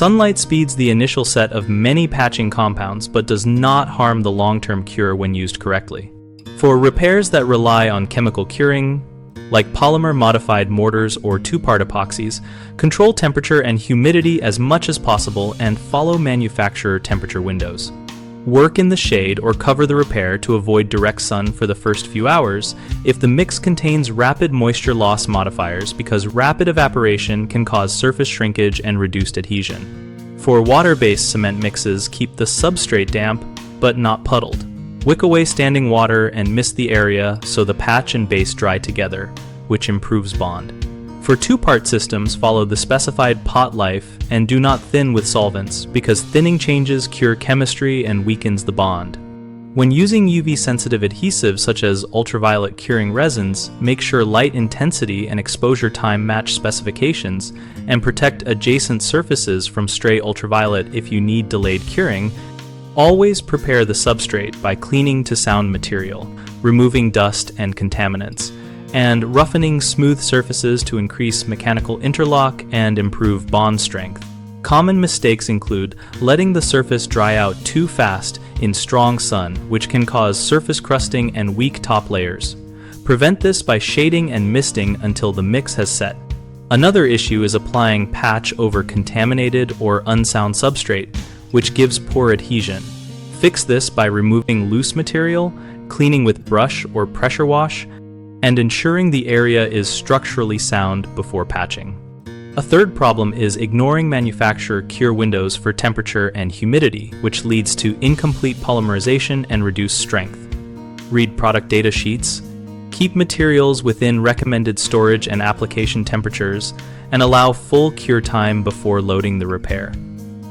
Sunlight speeds the initial set of many patching compounds but does not harm the long-term cure when used correctly. For repairs that rely on chemical curing, like polymer-modified mortars or two-part epoxies, control temperature and humidity as much as possible and follow manufacturer temperature windows. Work in the shade or cover the repair to avoid direct sun for the first few hours if the mix contains rapid moisture loss modifiers, because rapid evaporation can cause surface shrinkage and reduced adhesion. For water-based cement mixes, keep the substrate damp but not puddled. Wick away standing water and mist the area so the patch and base dry together, which improves bond. For two-part systems, follow the specified pot life and do not thin with solvents, because thinning changes cure chemistry and weakens the bond. When using UV-sensitive adhesives such as ultraviolet curing resins, make sure light intensity and exposure time match specifications, and protect adjacent surfaces from stray ultraviolet if you need delayed curing. Always prepare the substrate by cleaning to sound material, removing dust and contaminants, and roughening smooth surfaces to increase mechanical interlock and improve bond strength. Common mistakes include letting the surface dry out too fast in strong sun, which can cause surface crusting and weak top layers. Prevent this by shading and misting until the mix has set. Another issue is applying patch over contaminated or unsound substrate, which gives poor adhesion. Fix this by removing loose material, cleaning with brush or pressure wash, and ensuring the area is structurally sound before patching. A third problem is ignoring manufacturer cure windows for temperature and humidity, which leads to incomplete polymerization and reduced strength. Read product data sheets, keep materials within recommended storage and application temperatures, and allow full cure time before loading the repair.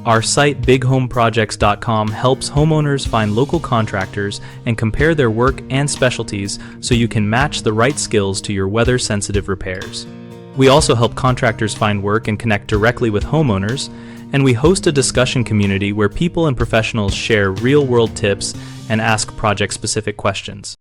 Our site bighomeprojects.com helps homeowners find local contractors and compare their work and specialties so you can match the right skills to your weather-sensitive repairs. We also help contractors find work and connect directly with homeowners, and we host a discussion community where people and professionals share real-world tips and ask project-specific questions.